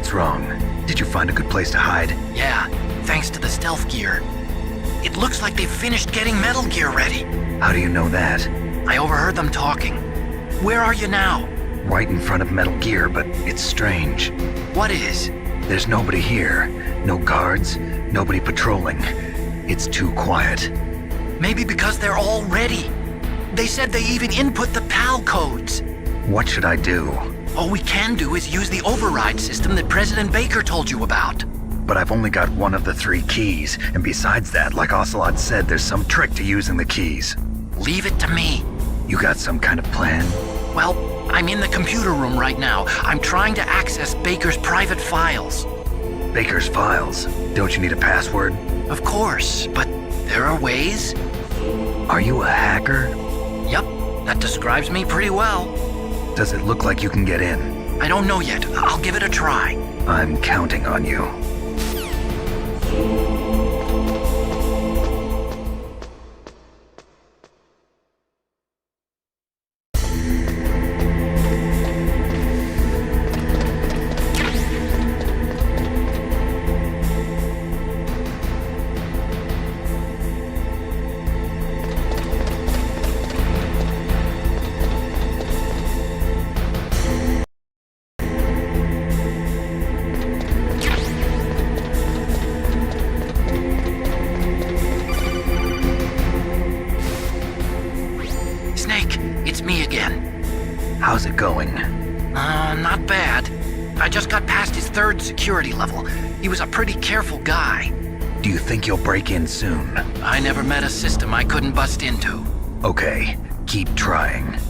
What's wrong? Did you find a good place to hide? Yeah, thanks to the stealth gear. It looks like they've finished getting Metal Gear ready. How do you know that? I overheard them talking. Where are you now? Right in front of Metal Gear, but it's strange. What is? There's nobody here. No guards, nobody patrolling. It's too quiet. Maybe because they're all ready. They said they even input the PAL codes. What should I do? All we can do is use the override system that President Baker told you about. But I've only got one of the 3 keys, and besides that, like Ocelot said, there's some trick to using the keys. Leave it to me. You got some kind of plan? Well, I'm in the computer room right now. I'm trying to access Baker's private files. Baker's files? Don't you need a password? Of course, but there are ways. Are you a hacker? Yep, that describes me pretty well. Does it look like you can get in? I don't know yet. I'll give it a try. I'm counting on you. It's me again. How's it going? Not bad. I just got past his 3rd security level. He was a pretty careful guy. Do you think you'll break in soon? I never met a system I couldn't bust into. Okay, keep trying.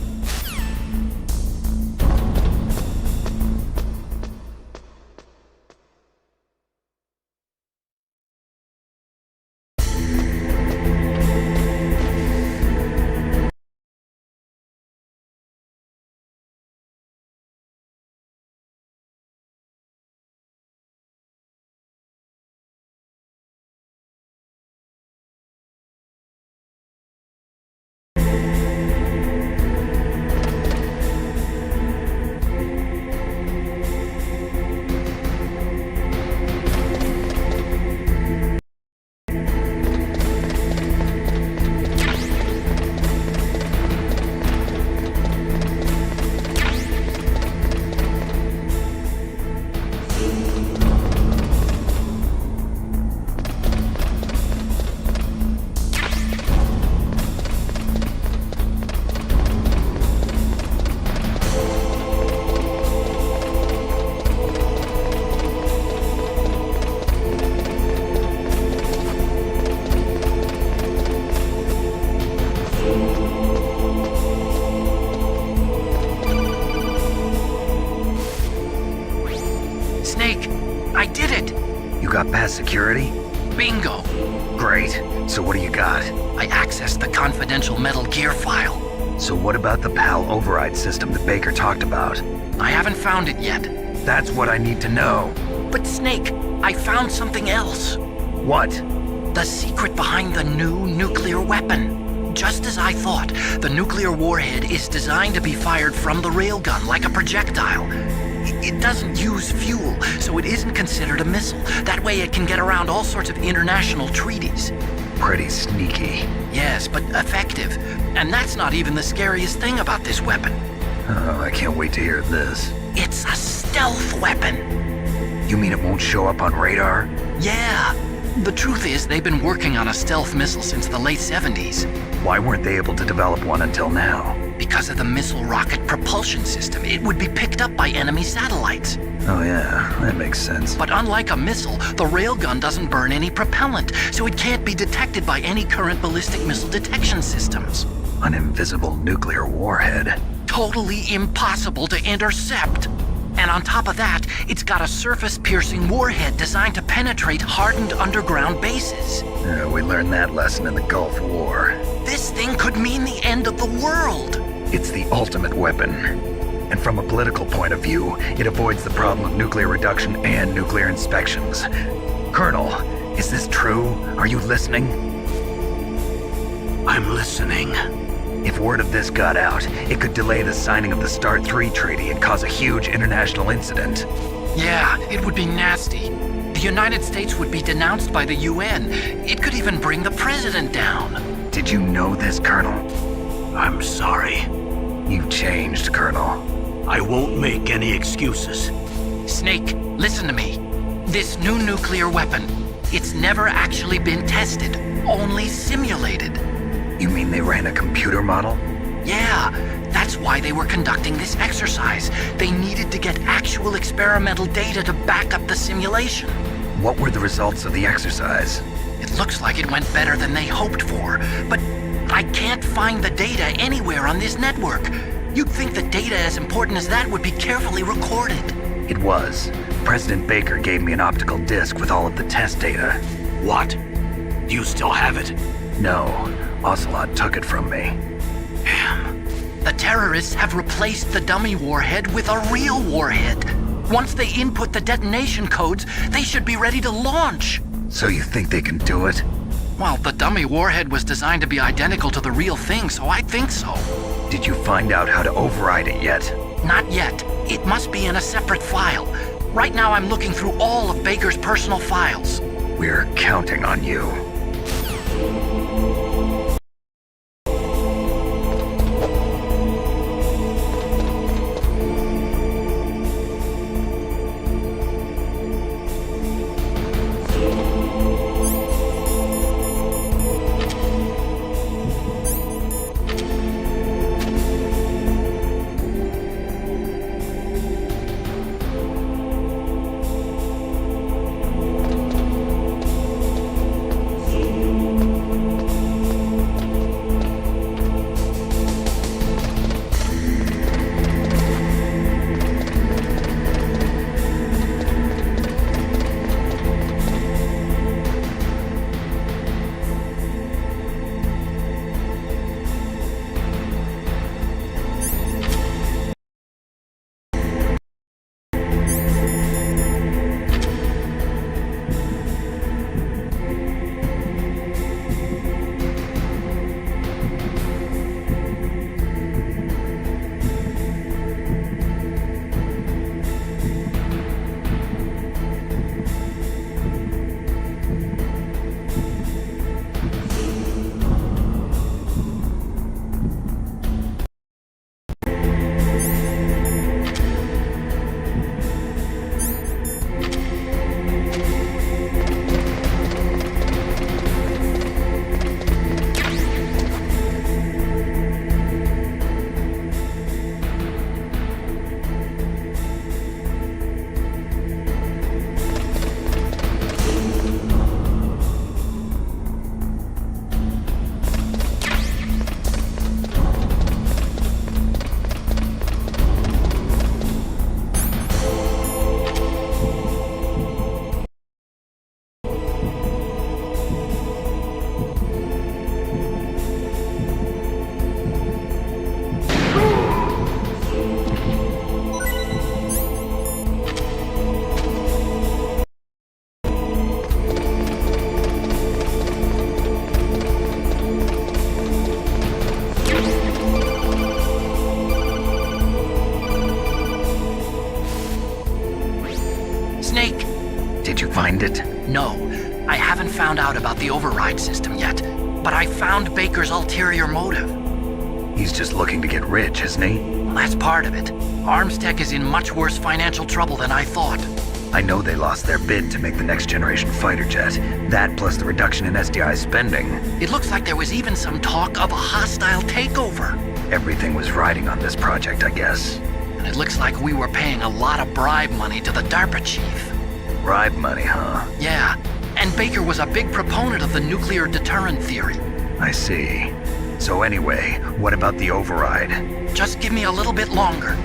I did it! You got past security? Bingo! Great. So what do you got? I accessed the confidential Metal Gear file. So what about the PAL override system that Baker talked about? I haven't found it yet. That's what I need to know. But Snake, I found something else. What? The secret behind the new nuclear weapon. Just as I thought, the nuclear warhead is designed to be fired from the railgun like a projectile. It doesn't use fuel, so it isn't considered a missile. That way it can get around all sorts of international treaties. Pretty sneaky. Yes, but effective. And that's not even the scariest thing about this weapon. Oh, I can't wait to hear this. It's a stealth weapon. You mean it won't show up on radar? Yeah. The truth is, they've been working on a stealth missile since the late 70s. Why weren't they able to develop one until now? Because of the missile rocket propulsion system, it would be picked up by enemy satellites. Oh yeah, that makes sense. But unlike a missile, the railgun doesn't burn any propellant, so it can't be detected by any current ballistic missile detection systems. An invisible nuclear warhead. Totally impossible to intercept. And on top of that, it's got a surface-piercing warhead designed to penetrate hardened underground bases. Yeah, we learned that lesson in the Gulf War. This thing could mean the end of the world. It's the ultimate weapon. And from a political point of view, it avoids the problem of nuclear reduction and nuclear inspections. Colonel, is this true? Are you listening? I'm listening. If word of this got out, it could delay the signing of the START 3 treaty and cause a huge international incident. Yeah, it would be nasty. The United States would be denounced by the UN. It could even bring the president down. Did you know this, Colonel? I'm sorry. You've changed, Colonel. I won't make any excuses. Snake, listen to me. This new nuclear weapon, it's never actually been tested, only simulated. You mean they ran a computer model? Yeah, that's why they were conducting this exercise. They needed to get actual experimental data to back up the simulation. What were the results of the exercise? It looks like it went better than they hoped for, but I can't find the data anywhere on this network. You'd think the data as important as that would be carefully recorded. It was. President Baker gave me an optical disc with all of the test data. What? Do you still have it? No, Ocelot took it from me. Damn. The terrorists have replaced the dummy warhead with a real warhead. Once they input the detonation codes, they should be ready to launch. So you think they can do it? Well, the dummy warhead was designed to be identical to the real thing, so I think so. Did you find out how to override it yet? Not yet. It must be in a separate file. Right now I'm looking through all of Baker's personal files. We're counting on you. Snake! Did you find it? No, I haven't found out about the override system yet, but I found Baker's ulterior motive. He's just looking to get rich, isn't he? Well, that's part of it. Armstech is in much worse financial trouble than I thought. I know they lost their bid to make the next generation fighter jet. That plus the reduction in SDI spending. It looks like there was even some talk of a hostile takeover. Everything was riding on this project, I guess. And it looks like we were paying a lot of bribe money to the DARPA chief. Bribe money, huh? Yeah, and Baker was a big proponent of the nuclear deterrent theory. I see. So anyway, what about the override? Just give me a little bit longer.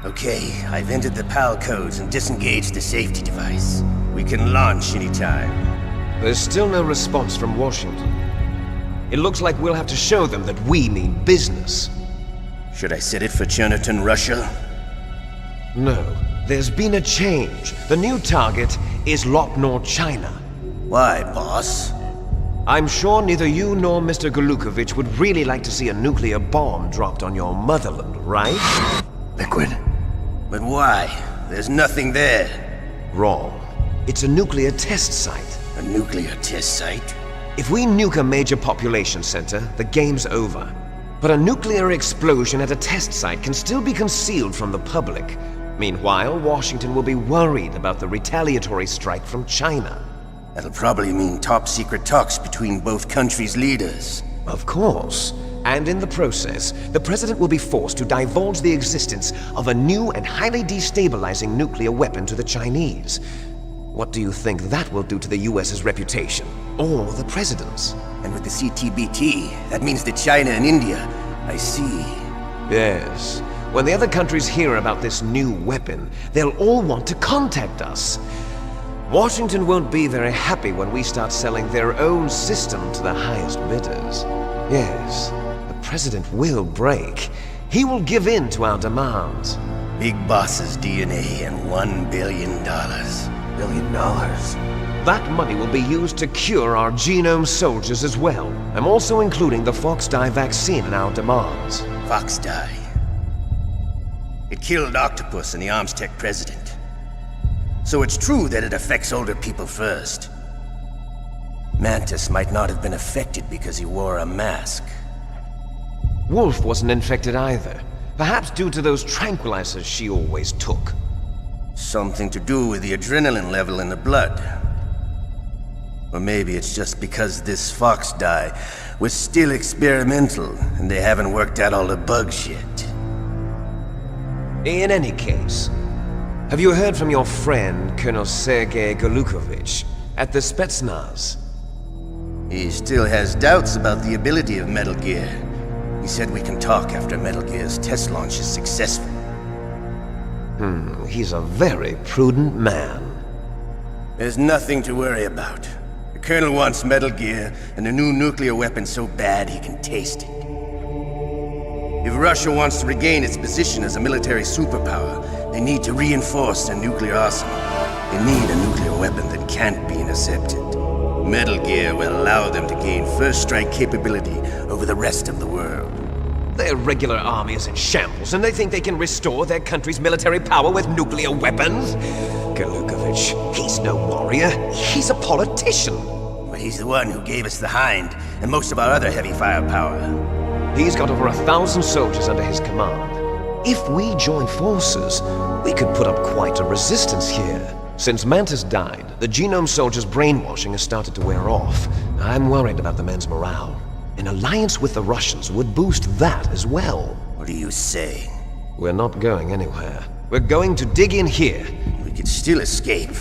Okay, I've entered the PAL codes and disengaged the safety device. We can launch anytime. There's still no response from Washington. It looks like we'll have to show them that we mean business. Should I set it for Cherniton, Russia? No, there's been a change. The new target is Lopnor, China. Why, boss? I'm sure neither you nor Mr. Golukovich would really like to see a nuclear bomb dropped on your motherland, right? Liquid. But why? There's nothing there. Wrong. It's a nuclear test site. A nuclear test site? If we nuke a major population center, the game's over. But a nuclear explosion at a test site can still be concealed from the public. Meanwhile, Washington will be worried about the retaliatory strike from China. That'll probably mean top-secret talks between both countries' leaders. Of course. And in the process, the president will be forced to divulge the existence of a new and highly destabilizing nuclear weapon to the Chinese. What do you think that will do to the US's reputation? Or the president's? And with the CTBT, that means that China and India. I see. Yes. When the other countries hear about this new weapon, they'll all want to contact us. Washington won't be very happy when we start selling their own system to the highest bidders. Yes, the president will break. He will give in to our demands. Big Boss's DNA and $1 billion. $1 billion. That money will be used to cure our genome soldiers as well. I'm also including the Fox-Die vaccine in our demands. Fox-Die. It killed Octopus and the Armstech president. So it's true that it affects older people first. Mantis might not have been affected because he wore a mask. Wolf wasn't infected either. Perhaps due to those tranquilizers she always took. Something to do with the adrenaline level in the blood. Or maybe it's just because this Fox-Die was still experimental and they haven't worked out all the bugs yet. In any case, have you heard from your friend, Colonel Sergei Golukovich, at the Spetsnaz? He still has doubts about the ability of Metal Gear. He said we can talk after Metal Gear's test launch is successful. He's a very prudent man. There's nothing to worry about. The Colonel wants Metal Gear and a new nuclear weapon so bad he can taste it. If Russia wants to regain its position as a military superpower, they need to reinforce their nuclear arsenal. They need a nuclear weapon that can't be intercepted. Metal Gear will allow them to gain first strike capability over the rest of the world. Their regular army is in shambles, and they think they can restore their country's military power with nuclear weapons? Golukovich, he's no warrior. He's a politician. But he's the one who gave us the Hind and most of our other heavy firepower. He's got over 1,000 soldiers under his command. If we join forces, we could put up quite a resistance here. Since Mantis died, the genome soldiers' brainwashing has started to wear off. I'm worried about the men's morale. An alliance with the Russians would boost that as well. What are you saying? We're not going anywhere. We're going to dig in here. We could still escape.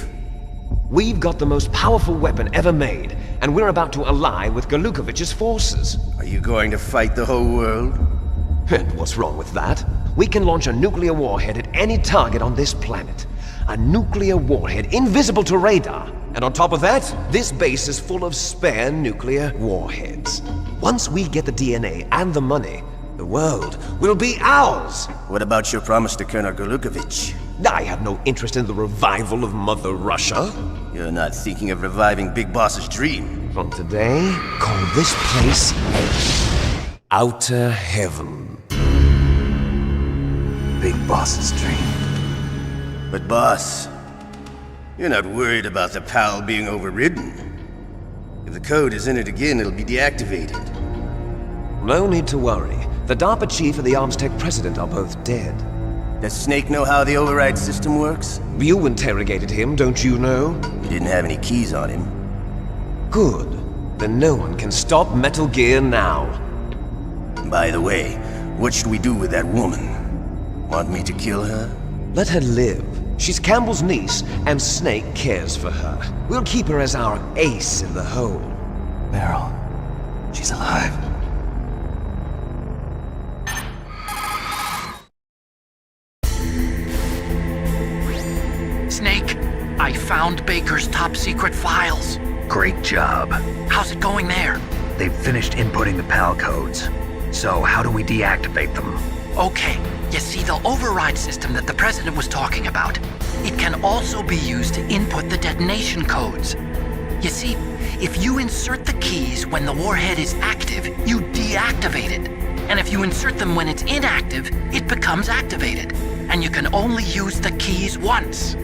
We've got the most powerful weapon ever made, and we're about to ally with Golukovich's forces. Are you going to fight the whole world? And what's wrong with that? We can launch a nuclear warhead at any target on this planet. A nuclear warhead invisible to radar. And on top of that, this base is full of spare nuclear warheads. Once we get the DNA and the money, the world will be ours! What about your promise to Colonel Golukovich? I have no interest in the revival of Mother Russia. You're not thinking of reviving Big Boss's dream. From today, call this place Outer Heaven. Big Boss's dream. But boss, you're not worried about the PAL being overridden. If the code is in it again, it'll be deactivated. No need to worry. The DARPA chief and the Armstech president are both dead. Does Snake know how the override system works? You interrogated him, don't you know? He didn't have any keys on him. Good. Then no one can stop Metal Gear now. By the way, what should we do with that woman? Want me to kill her? Let her live. She's Campbell's niece, and Snake cares for her. We'll keep her as our ace in the hole. Meryl, she's alive. Snake, I found Baker's top-secret files. Great job. How's it going there? They've finished inputting the PAL codes. So how do we deactivate them? Okay, you see the override system that the President was talking about. It can also be used to input the detonation codes. You see, if you insert the keys when the warhead is active, you deactivate it. And if you insert them when it's inactive, it becomes activated. And you can only use the keys once.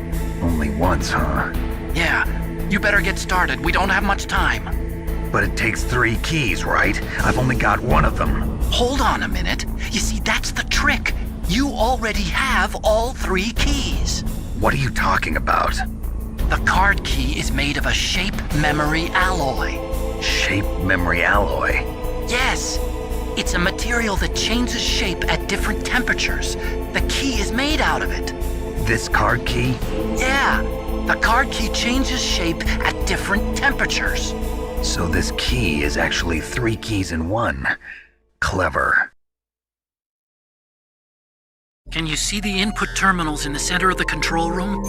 Only once, huh? Yeah, you better get started. We don't have much time. But it takes 3 keys, right? I've only got 1 of them. Hold on a minute. You see, that's the trick. You already have all 3 keys. What are you talking about? The card key is made of a shape memory alloy. Shape memory alloy? Yes. It's a material that changes shape at different temperatures. The key is made out of it. This card key? Yeah. The card key changes shape at different temperatures. So this key is actually 3 keys in 1. Clever. Can you see the input terminals in the center of the control room?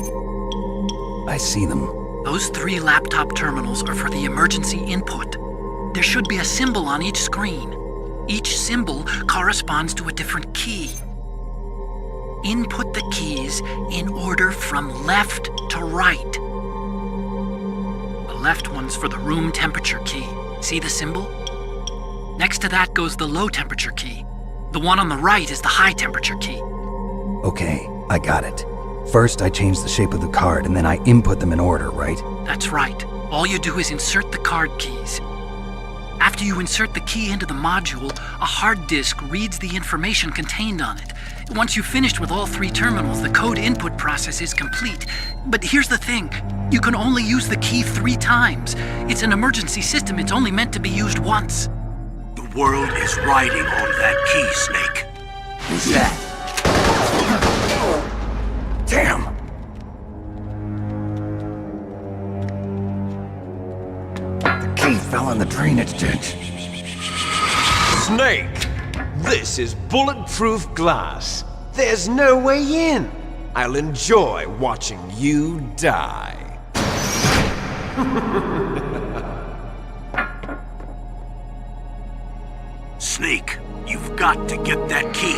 I see them. Those 3 laptop terminals are for the emergency input. There should be a symbol on each screen. Each symbol corresponds to a different key. Input the keys in order from left to right. The left one's for the room temperature key. See the symbol? Next to that goes the low temperature key. The one on the right is the high temperature key. Okay, I got it. First, I change the shape of the card, and then I input them in order, right? That's right. All you do is insert the card keys. After you insert the key into the module, a hard disk reads the information contained on it. Once you've finished with all 3 terminals, the code input process is complete. But here's the thing. You can only use the key 3 times. It's an emergency system. It's only meant to be used once. The world is riding on that key, Snake. Who's that? Damn! The key fell in the drainage ditch. Snake! This is bulletproof glass. There's no way in. I'll enjoy watching you die. Snake, you've got to get that key.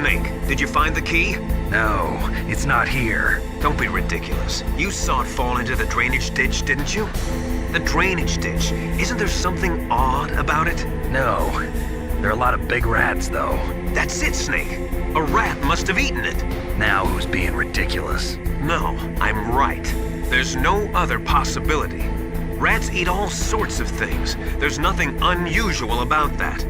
Snake, did you find the key? No, it's not here. Don't be ridiculous. You saw it fall into the drainage ditch, didn't you? The drainage ditch. Isn't there something odd about it? No. There are a lot of big rats, though. That's it, Snake. A rat must have eaten it. Now who's being ridiculous? No, I'm right. There's no other possibility. Rats eat all sorts of things. There's nothing unusual about that.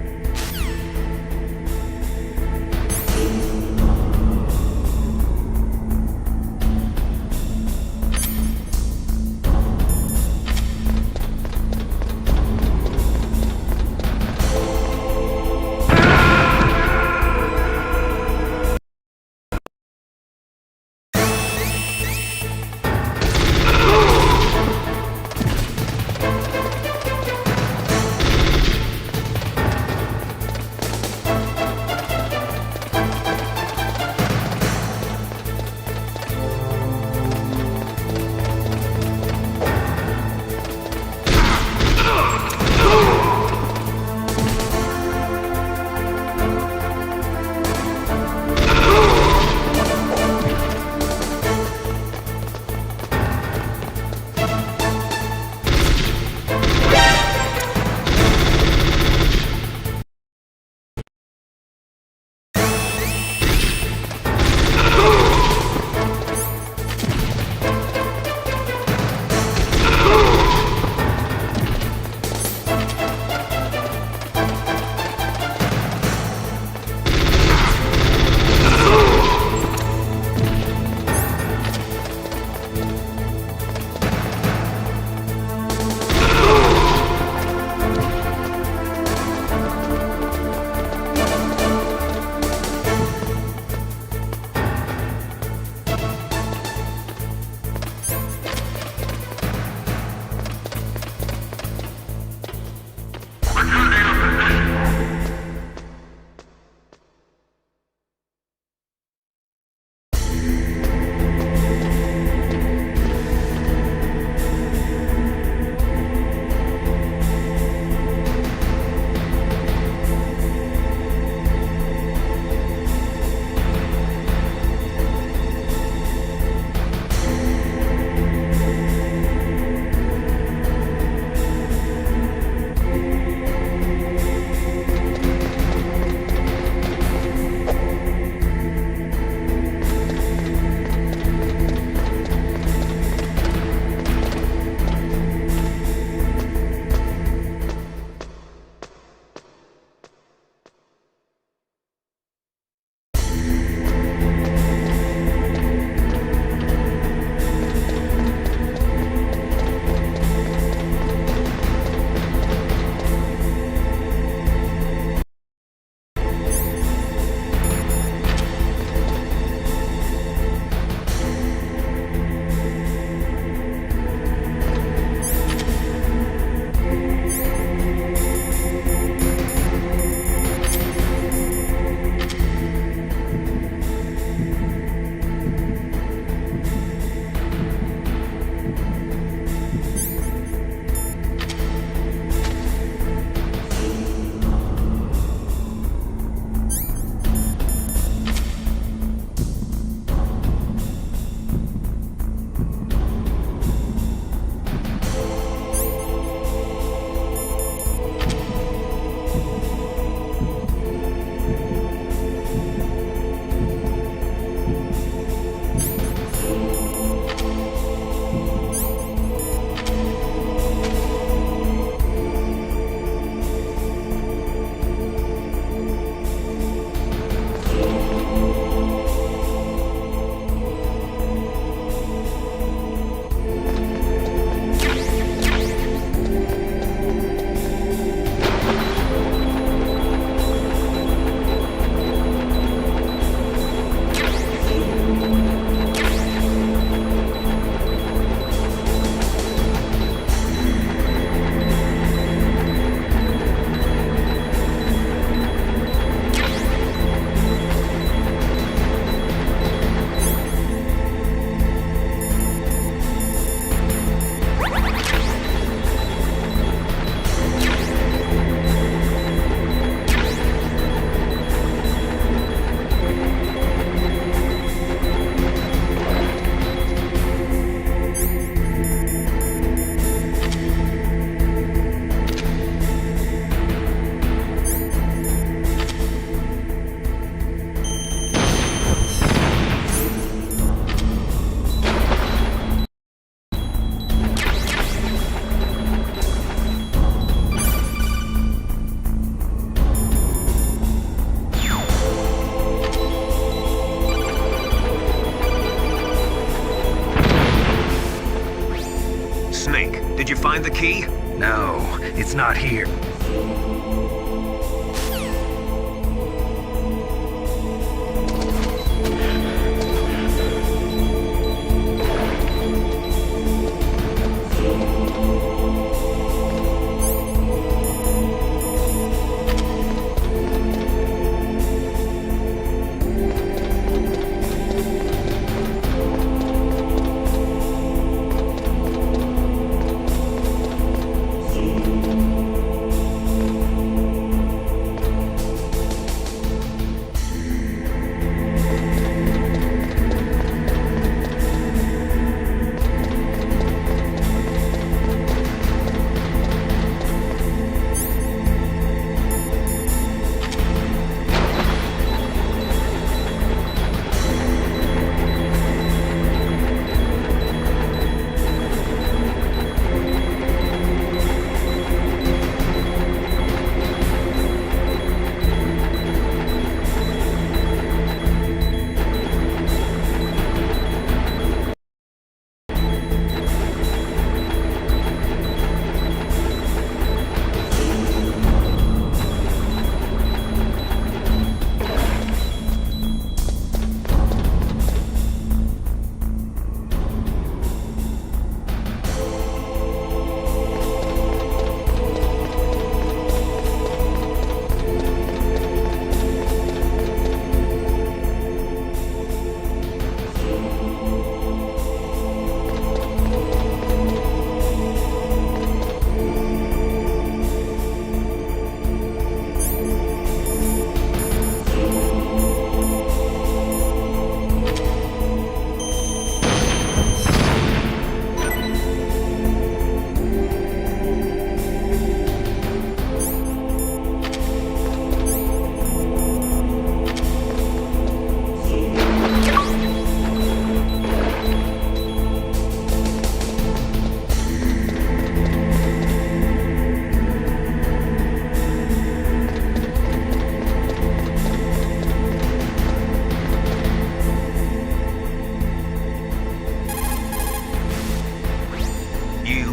find the key? No, it's not here.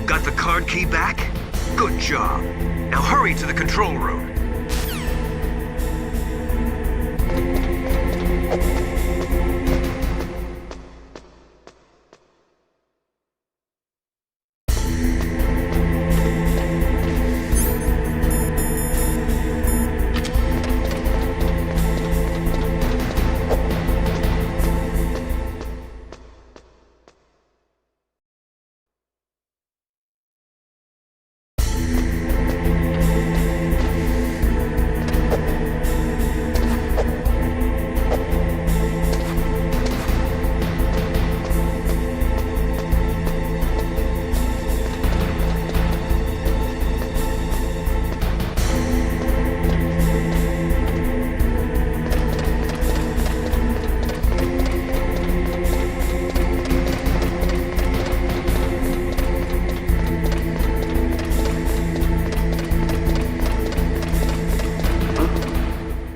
Got the card key back? Good job. Now hurry to the control room.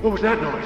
What was that noise?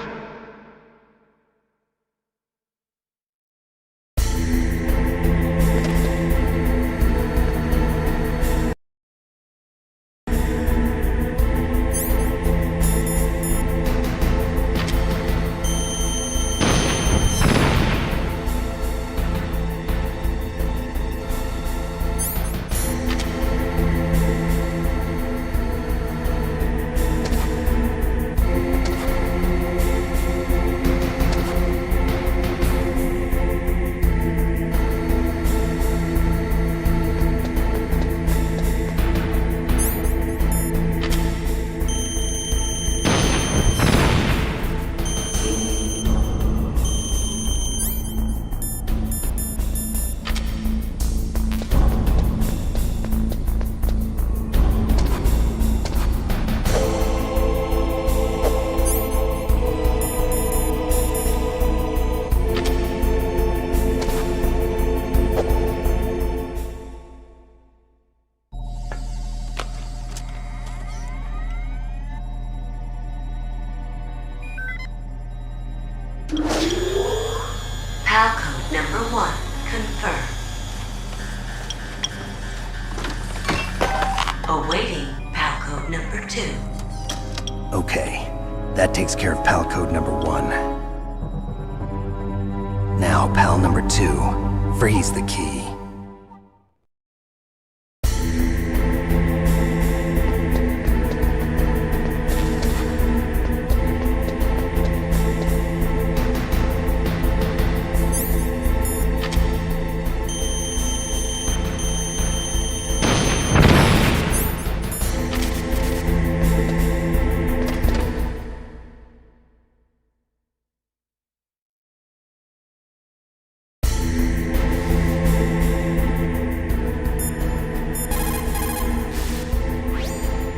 PAL code number 1 confirmed. Awaiting PAL code number 2. Okay, that takes care of PAL code number 1. Now, PAL number 2, freeze the key.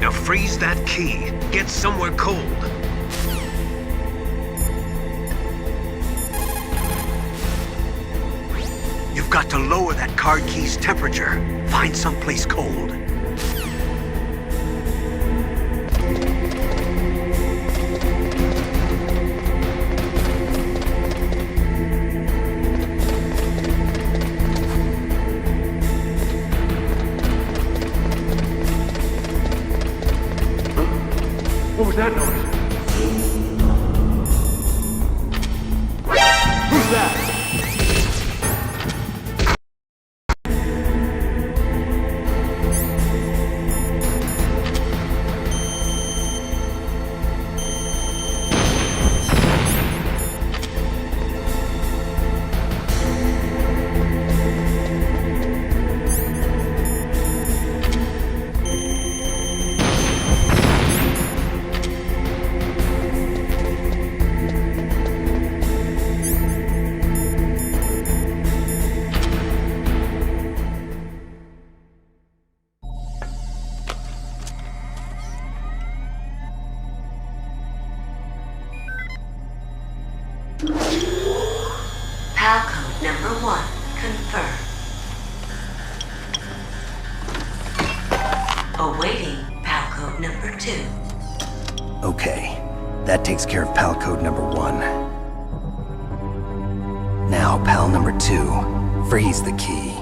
Now freeze that key. Get somewhere cold. You've got to lower that card key's temperature. Find someplace cold. What was that noise? Who's that? PAL code number 1 confirmed. Awaiting PAL code number 2. Okay, that takes care of PAL code number 1. Now, PAL number 2, freeze the key.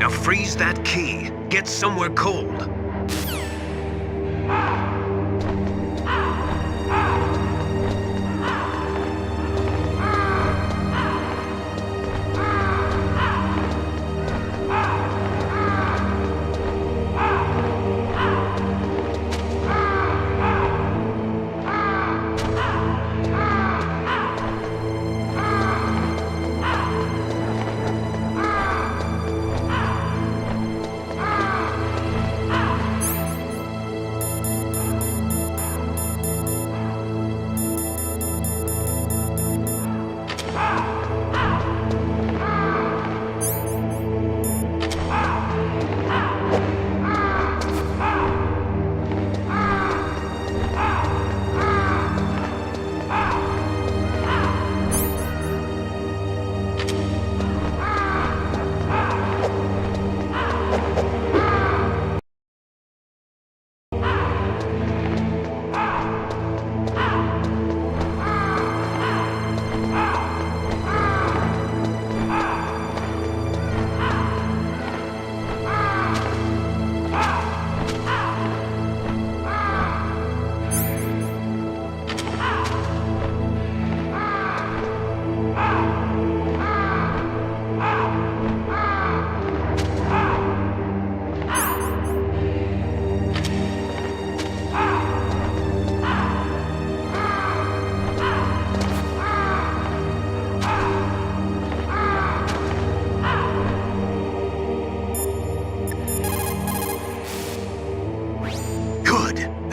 Now freeze that key. Get somewhere cold.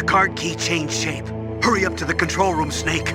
Card key changed shape. Hurry up to the control room, Snake.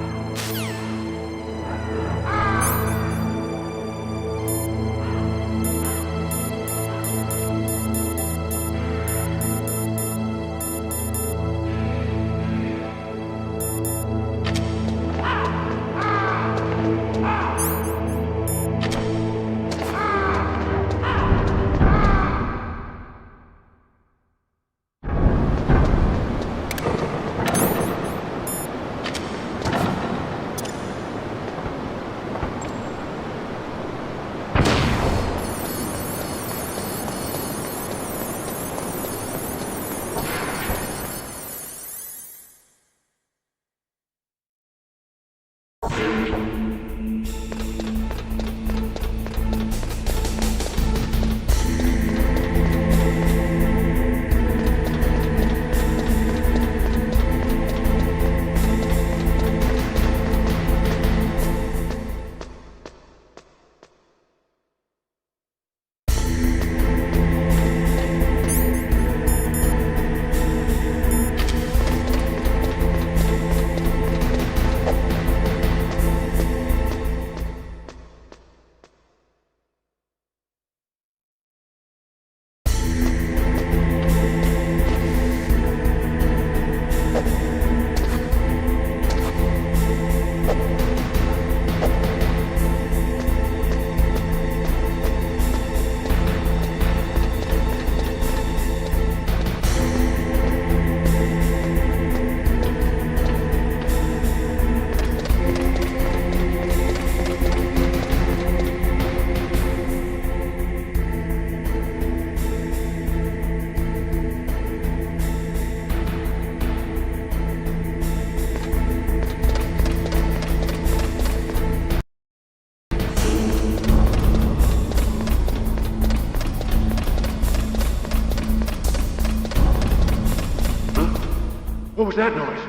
What was that noise?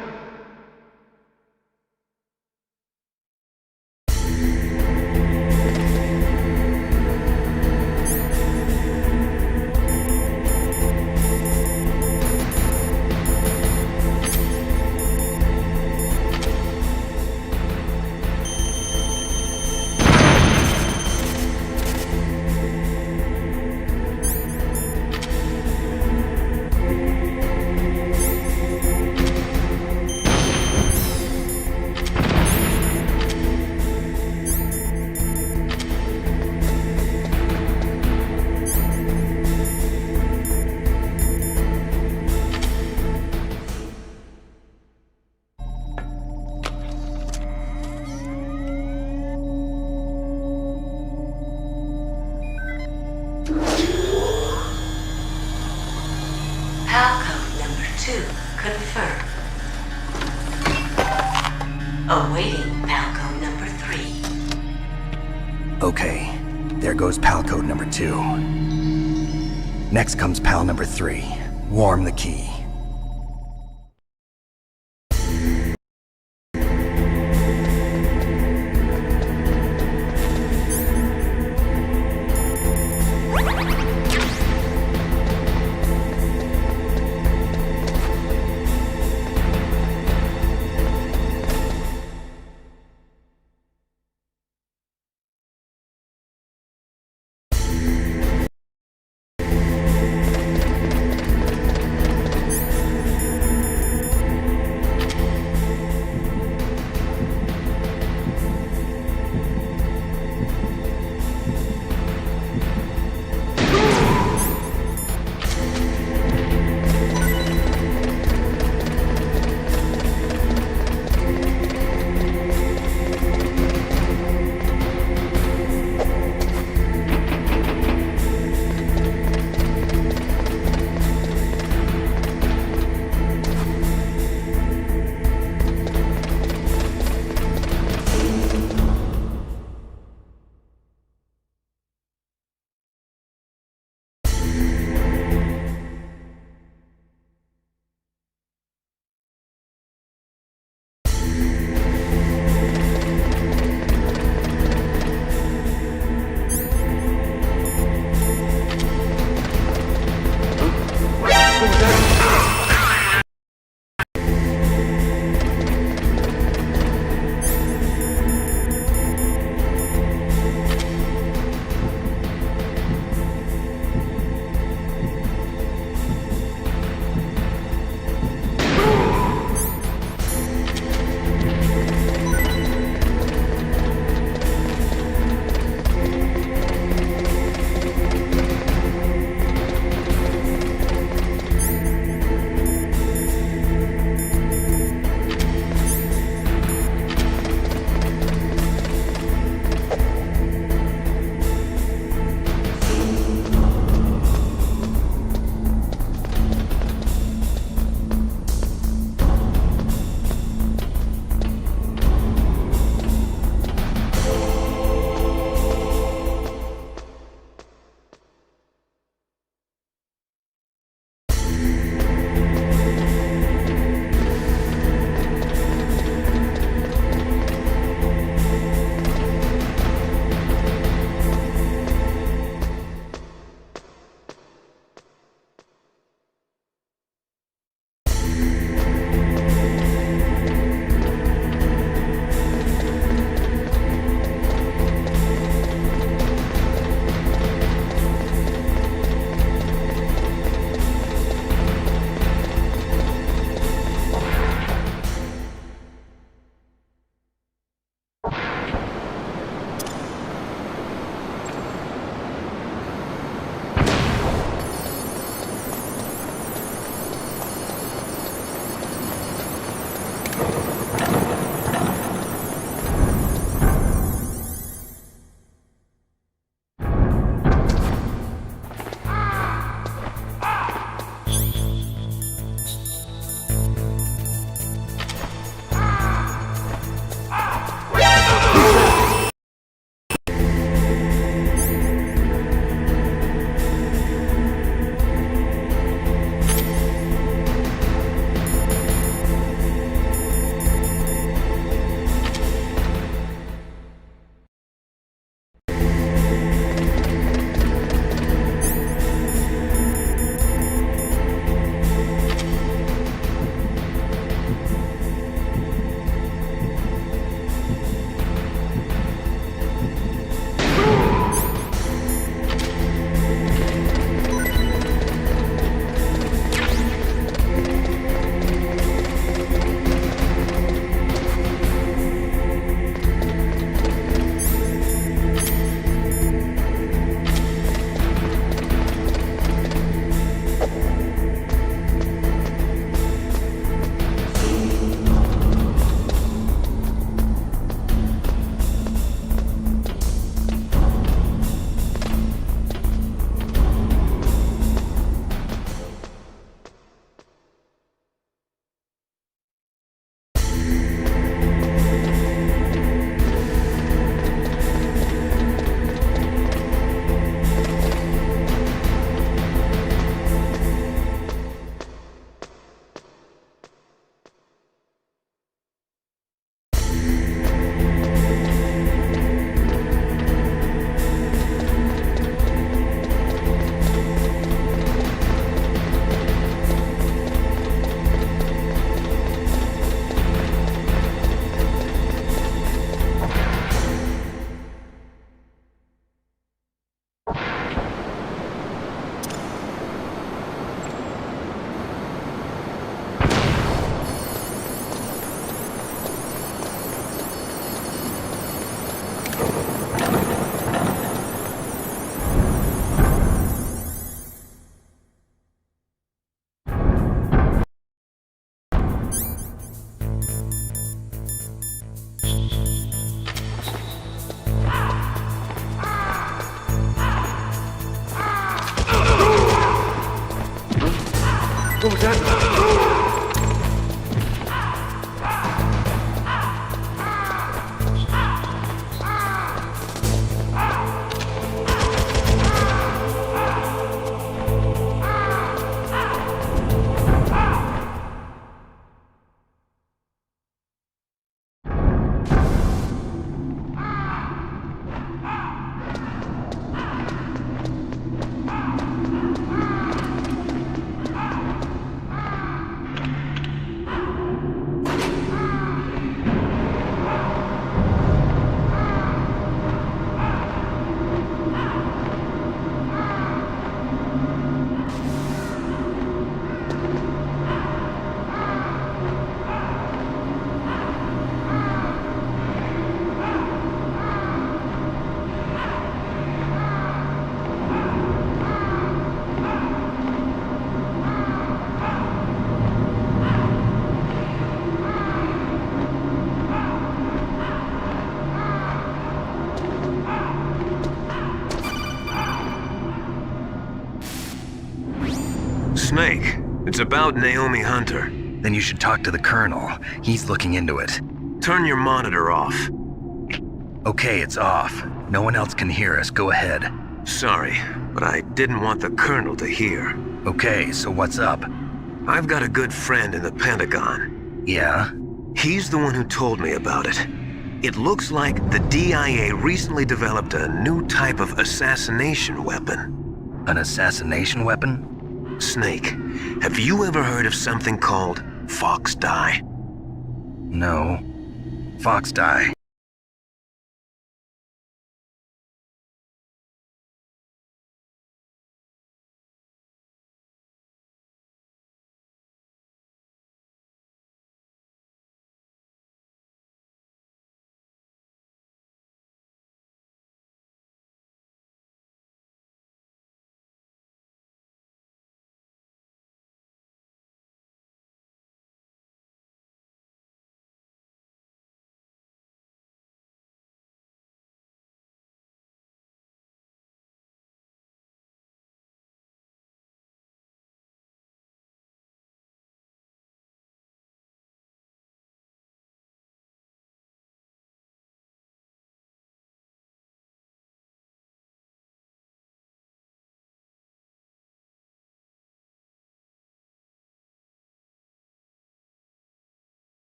2 confirmed. Awaiting PAL code number 3. Okay, there goes PAL code number 2. Next comes PAL number 3. Warm the key. What was that noise? Snake, it's about Naomi Hunter. Then you should talk to the Colonel. He's looking into it. Turn your monitor off. Okay, it's off. No one else can hear us. Go ahead. Sorry, but I didn't want the Colonel to hear. Okay, so what's up? I've got a good friend in the Pentagon. Yeah? He's the one who told me about it. It looks like the DIA recently developed a new type of assassination weapon. An assassination weapon? Snake, have you ever heard of something called Fox Die? No. Fox die.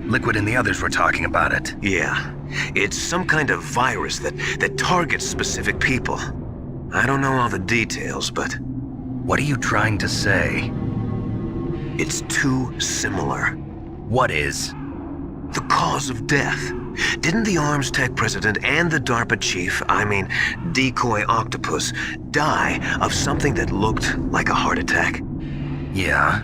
Liquid and the others were talking about it. Yeah, it's some kind of virus that targets specific people. I don't know all the details, but What are you trying to say? it's too similar. What is? The cause of death. Didn't the Arms Tech president and the DARPA chief, Decoy Octopus, die of something that looked like a heart attack? Yeah?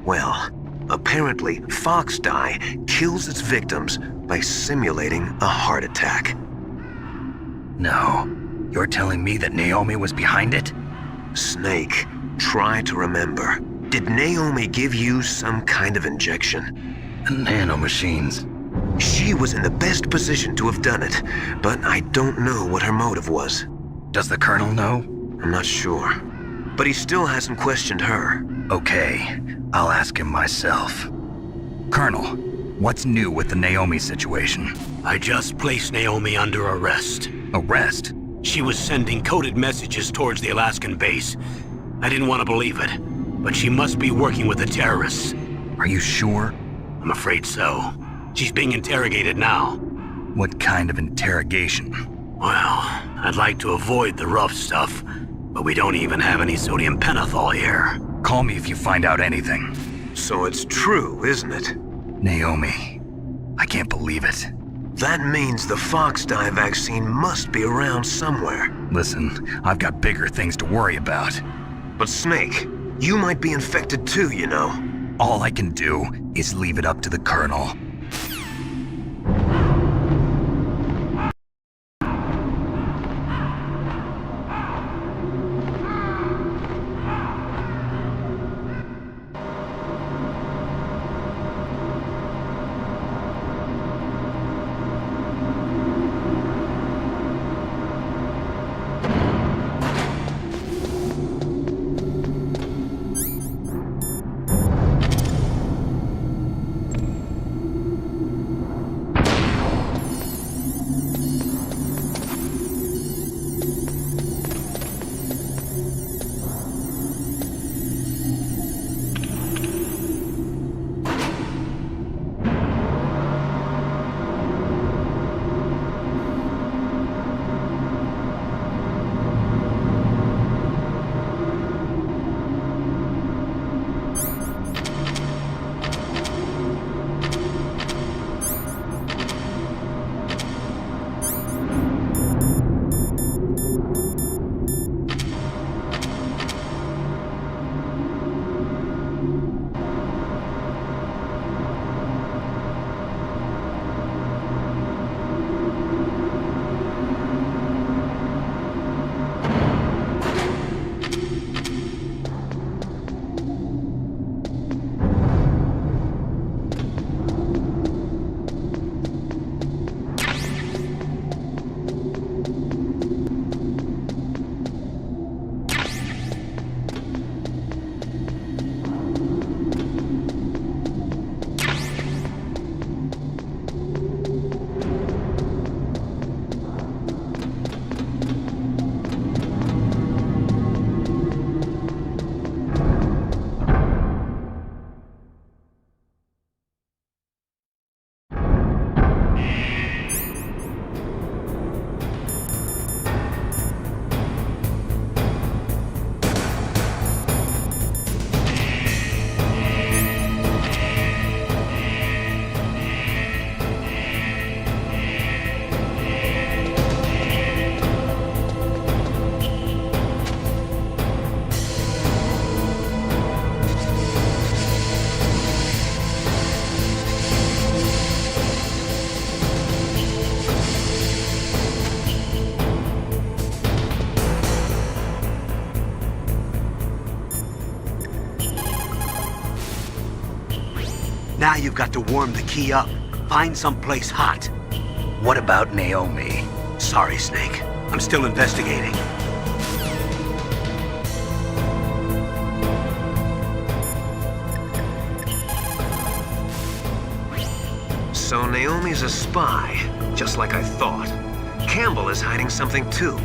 Well, apparently Fox Die kills its victims by simulating a heart attack. No. You're telling me that Naomi was behind it? Snake, try to remember. Did Naomi give you some kind of injection? Nanomachines. She was in the best position to have done it, but I don't know what her motive was. Does the Colonel know? I'm not sure. But he still hasn't questioned her. Okay, I'll ask him myself. Colonel, what's new with the Naomi situation? I just placed Naomi under arrest. Arrest? She was sending coded messages towards the Alaskan base. I didn't want to believe it, but she must be working with the terrorists. Are you sure? I'm afraid so. She's being interrogated now. What kind of interrogation? Well, I'd like to avoid the rough stuff, but we don't even have any sodium pentothal here. Call me if you find out anything. So it's true, isn't it? Naomi. I can't believe it. That means the Fox dye vaccine must be around somewhere. Listen, I've got bigger things to worry about. But Snake, you might be infected too, you know. All I can do is leave it up to the Colonel. Now you've got to warm the key up. Find someplace hot. What about Naomi? Sorry, Snake. I'm still investigating. So Naomi's a spy, just like I thought. Campbell is hiding something too.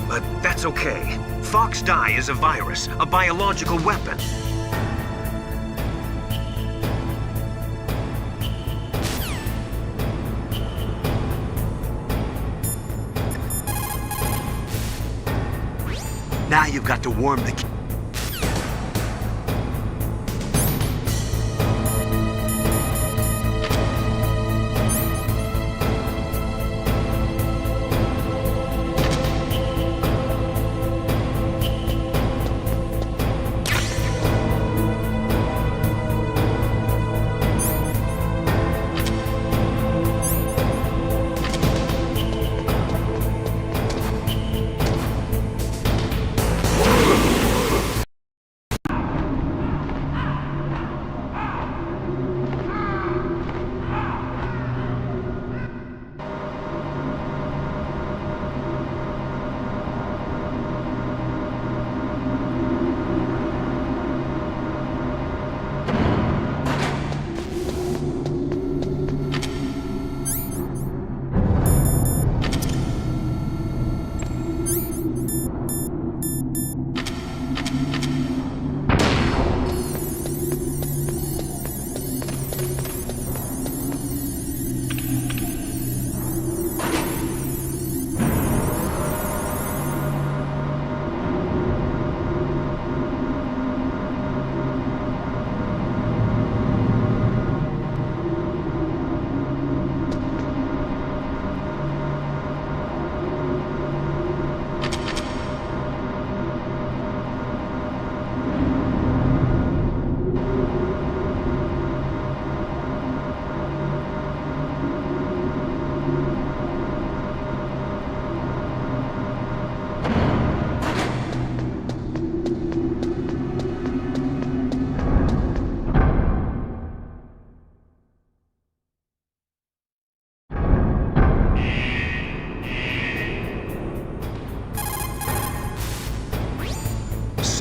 But that's okay. Fox dye is a virus, a biological weapon. Now you've got to warm the key.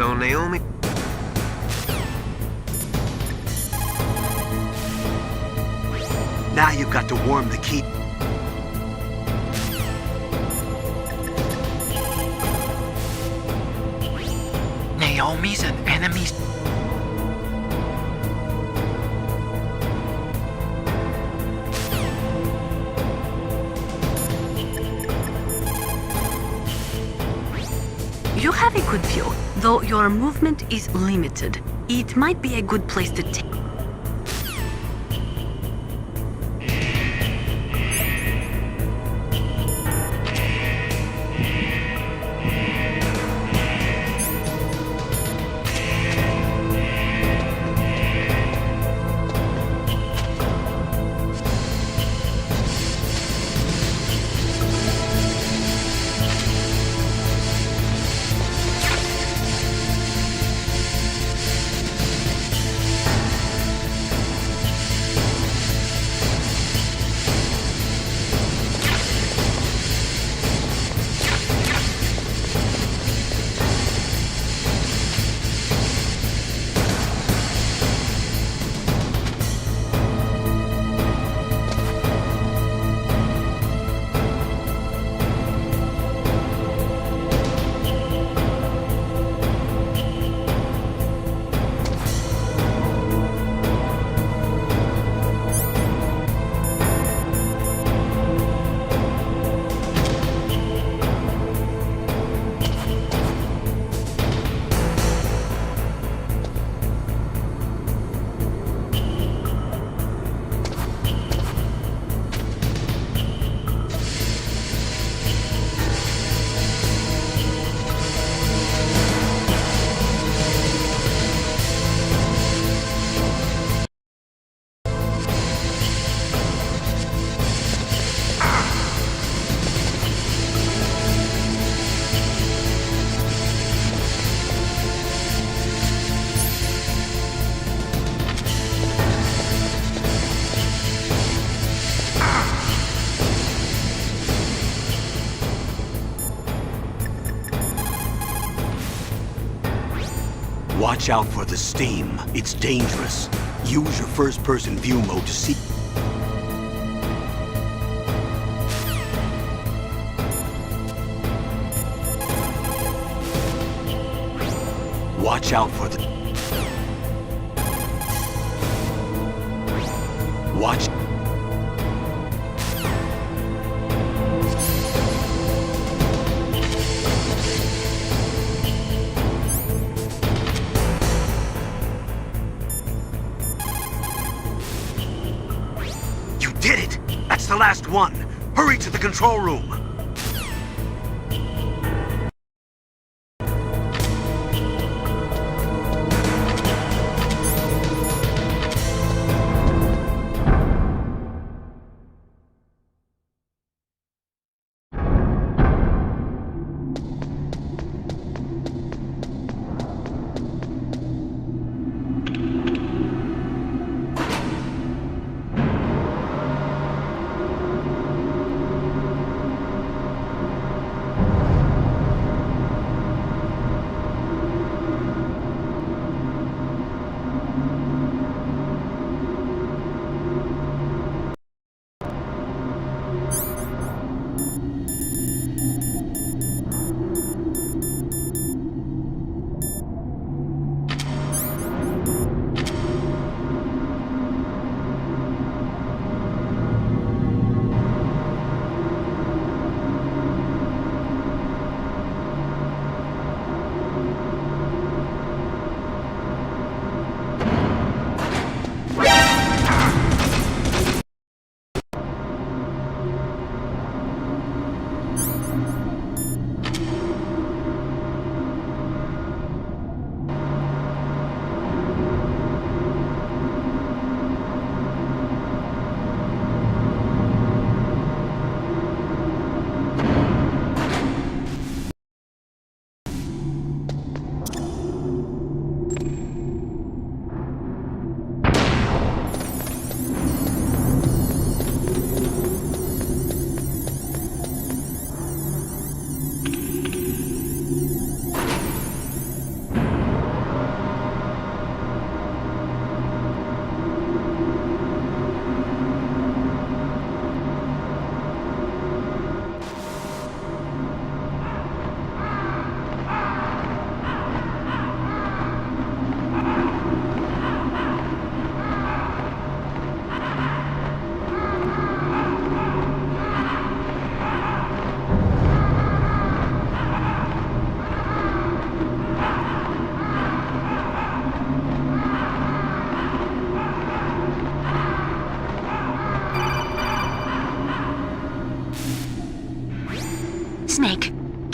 So, Naomi... Now you've got to warm the key. Naomi's an enemy. You have a good view, though your movement is limited. It might be a good place to take. Watch out for the steam. It's dangerous. Use your first-person view mode to see... Watch out for the... Watch... You did it! That's the last one! Hurry to the control room!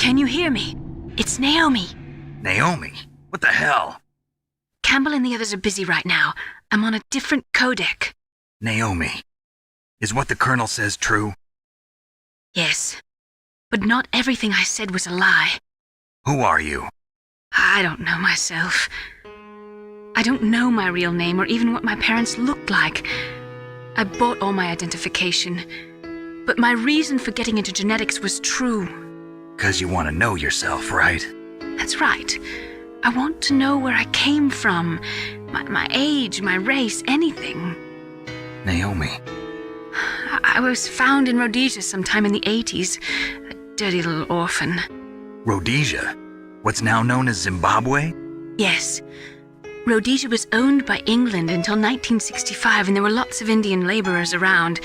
Can you hear me? It's Naomi. Naomi? What the hell? Campbell and the others are busy right now. I'm on a different codec. Naomi, is what the Colonel says true? Yes. But not everything I said was a lie. Who are you? I don't know myself. I don't know my real name or even what my parents looked like. I bought all my identification. But my reason for getting into genetics was true. 'Cause you want to know yourself, right? That's right. I want to know where I came from. My age, my race, anything. Naomi. I was found in Rhodesia sometime in the 80s. A dirty little orphan. Rhodesia? What's now known as Zimbabwe? Yes. Rhodesia was owned by England until 1965, and there were lots of Indian laborers around.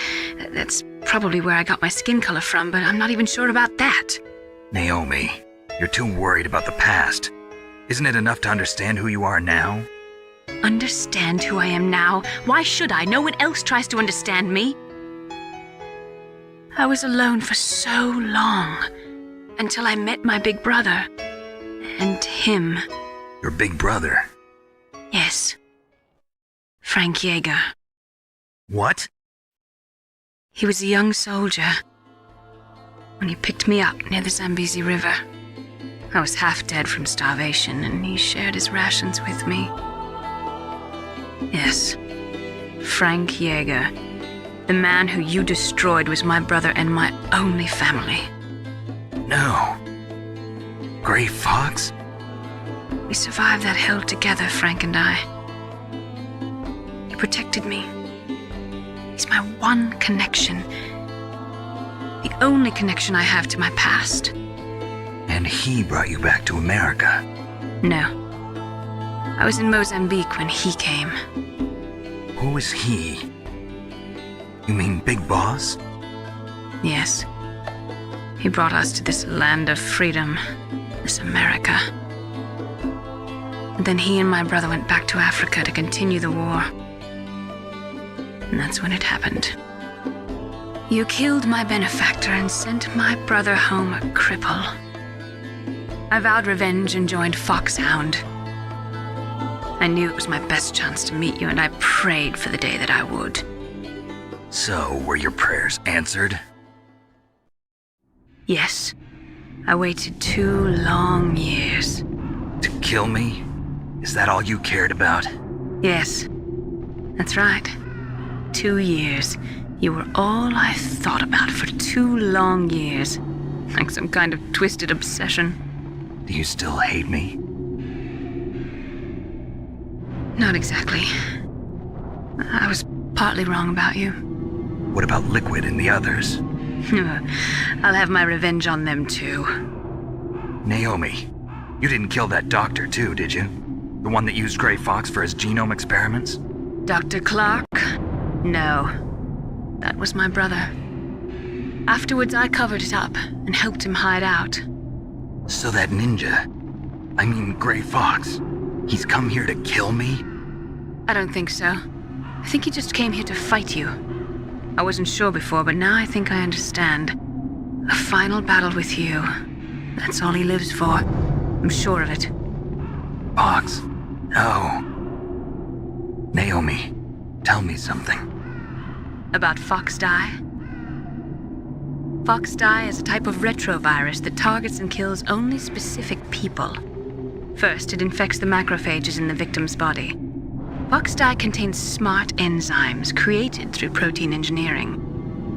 That's probably where I got my skin color from, but I'm not even sure about that. Naomi, you're too worried about the past. Isn't it enough to understand who you are now? Understand who I am now? Why should I? No one else tries to understand me. I was alone for so long, until I met my big brother. And him. Your big brother? Yes. Frank Yeager. What? He was a young soldier when he picked me up near the Zambezi River. I was half dead from starvation, and he shared his rations with me. Yes, Frank Yeager. The man who you destroyed was my brother and my only family. No. Gray Fox? We survived that hell together, Frank and I. He protected me. He's my one connection. The only connection I have to my past. And he brought you back to America? No. I was in Mozambique when he came. Who is he? You mean Big Boss? Yes. He brought us to this land of freedom, this America. And then he and my brother went back to Africa to continue the war. And that's when it happened. You killed my benefactor and sent my brother home a cripple. I vowed revenge and joined Foxhound. I knew it was my best chance to meet you, and I prayed for the day that I would. So, were your prayers answered? Yes. I waited 2 long years. To kill me? Is that all you cared about? Yes. That's right. 2 years. You were all I thought about for 2 long years. Like some kind of twisted obsession. Do you still hate me? Not exactly. I was partly wrong about you. What about Liquid and the others? I'll have my revenge on them too. Naomi, you didn't kill that doctor too, did you? The one that used Gray Fox for his genome experiments? Dr. Clark? No. That was my brother. Afterwards, I covered it up and helped him hide out. So that ninja, I mean Gray Fox, he's come here to kill me? I don't think so. I think he just came here to fight you. I wasn't sure before, but now I think I understand. A final battle with you. That's all he lives for. I'm sure of it. Fox? No. Naomi, tell me something. About Fox Die? Fox Die is a type of retrovirus that targets and kills only specific people. First, it infects the macrophages in the victim's body. Fox Die contains smart enzymes created through protein engineering.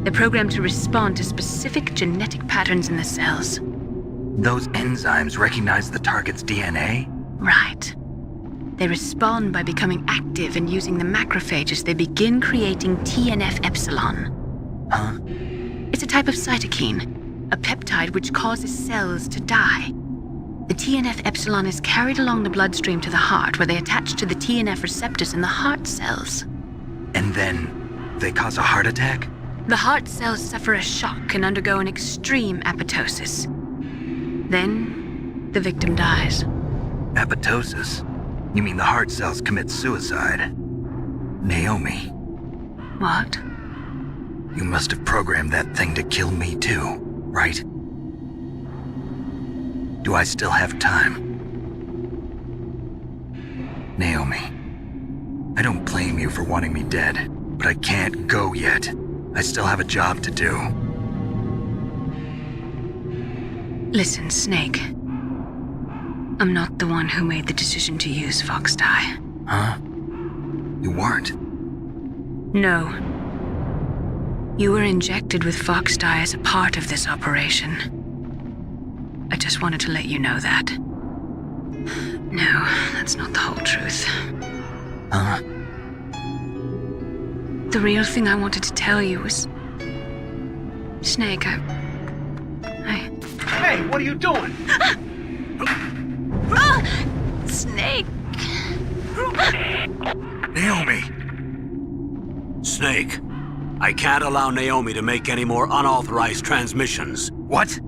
They're programmed to respond to specific genetic patterns in the cells. Those enzymes recognize the target's DNA? Right. They respond by becoming active and using the macrophages. They begin creating TNF-epsilon. Huh? It's a type of cytokine, a peptide which causes cells to die. The TNF-epsilon is carried along the bloodstream to the heart, where they attach to the TNF receptors in the heart cells. And then they cause a heart attack? The heart cells suffer a shock and undergo an extreme apoptosis. Then, the victim dies. Apoptosis? You mean the heart cells commit suicide? Naomi. What? You must have programmed that thing to kill me too, right? Do I still have time? Naomi, I don't blame you for wanting me dead, but I can't go yet. I still have a job to do. Listen, Snake. I'm not the one who made the decision to use Fox Dye. Huh? You weren't? No. You were injected with Fox Dye as a part of this operation. I just wanted to let you know that. No, that's not the whole truth. Huh? The real thing I wanted to tell you was... Snake, I... Hey, what are you doing? Snake! Naomi! Snake, I can't allow Naomi to make any more unauthorized transmissions. What?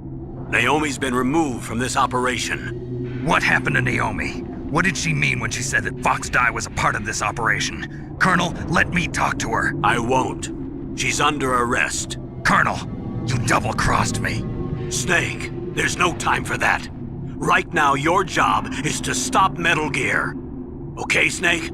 Naomi's been removed from this operation. What happened to Naomi? What did she mean when she said that Fox Dye was a part of this operation? Colonel, let me talk to her. I won't. She's under arrest. Colonel, you double-crossed me. Snake, there's no time for that. Right now, your job is to stop Metal Gear. Okay, Snake?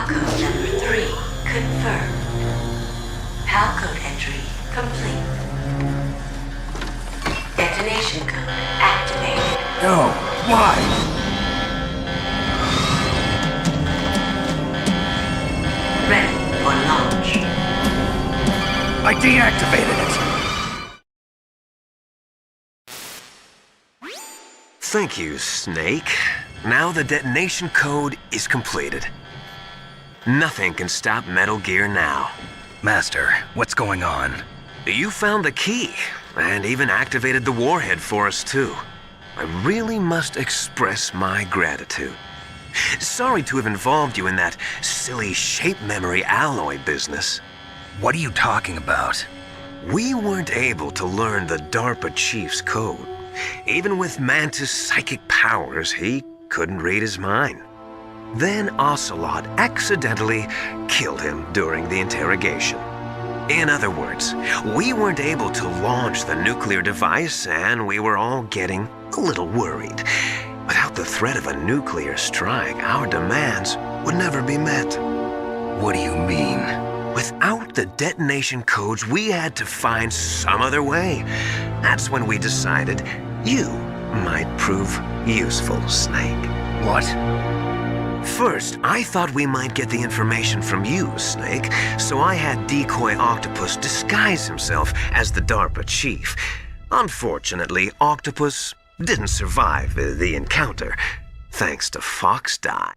Code number 3 confirmed. PAL code entry complete. Detonation code activated. No, why? Ready for launch. I deactivated it. Thank you, Snake. Now the detonation code is completed. Nothing can stop Metal Gear now. Master, what's going on? You found the key, and even activated the warhead for us too. I really must express my gratitude. Sorry to have involved you in that silly shape memory alloy business. What are you talking about? We weren't able to learn the DARPA chief's code. Even with Mantis' psychic powers, he couldn't read his mind. Then Ocelot accidentally killed him during the interrogation. In other words, we weren't able to launch the nuclear device, and we were all getting a little worried. Without the threat of a nuclear strike, our demands would never be met. What do you mean? Without the detonation codes, we had to find some other way. That's when we decided you might prove useful, Snake. What? First, I thought we might get the information from you, Snake, so I had Decoy Octopus disguise himself as the DARPA chief. Unfortunately, Octopus didn't survive the encounter, thanks to Fox Die.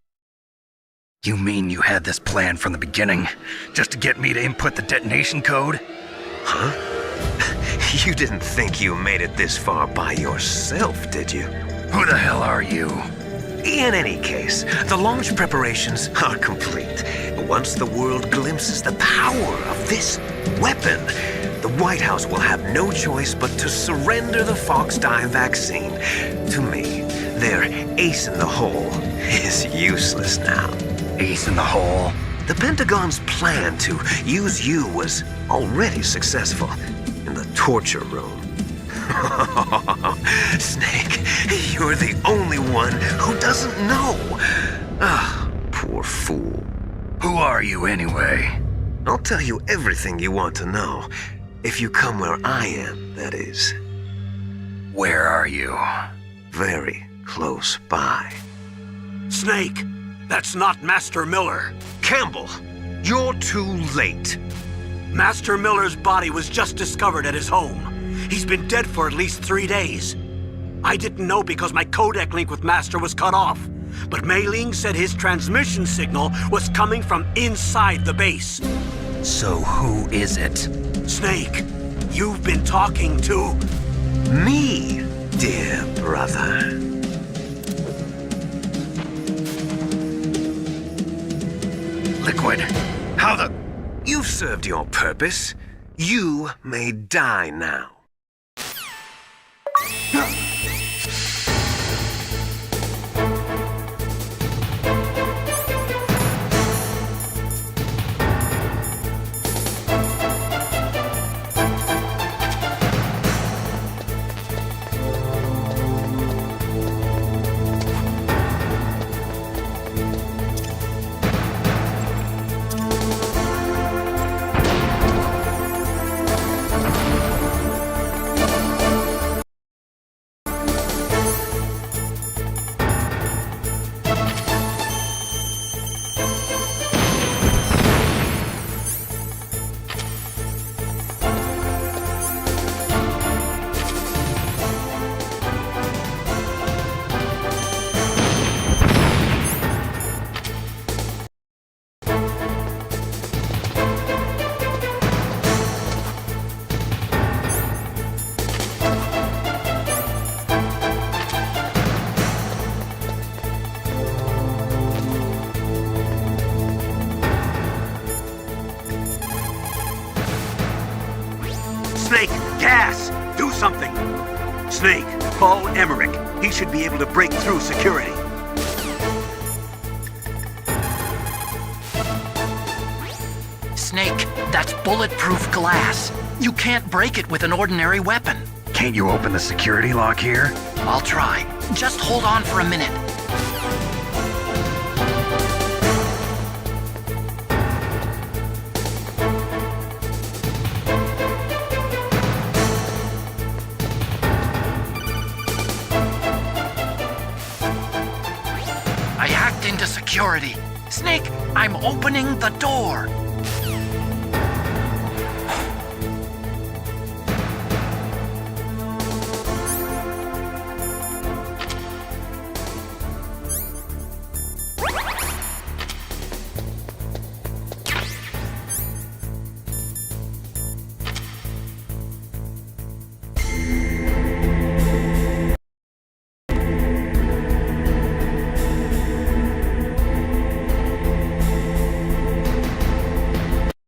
You mean you had this plan from the beginning, just to get me to input the detonation code? Huh? You didn't think you made it this far by yourself, did you? Who the hell are you? In any case, the launch preparations are complete. Once the world glimpses the power of this weapon, the White House will have no choice but to surrender the Fox Die vaccine. To me, their ace in the hole is useless now. Ace in the hole? The Pentagon's plan to use you was already successful in the torture room. Snake, you're the only one who doesn't know. Ah, poor fool. Who are you anyway? I'll tell you everything you want to know. If you come where I am, that is. Where are you? Very close by. Snake, that's not Master Miller. Campbell, you're too late. Master Miller's body was just discovered at his home. He's been dead for at least 3 days. I didn't know because my codec link with Master was cut off. But Mei Ling said his transmission signal was coming from inside the base. So who is it? Snake, you've been talking to... Me, dear brother. Liquid, how the... You've served your purpose. You may die now. Snake, gas! Do something! Snake, call Emmerich. He should be able to break through security. Snake, that's bulletproof glass. You can't break it with an ordinary weapon. Can't you open the security lock here? I'll try. Just hold on for a minute. I hacked into security. Snake, I'm opening the door.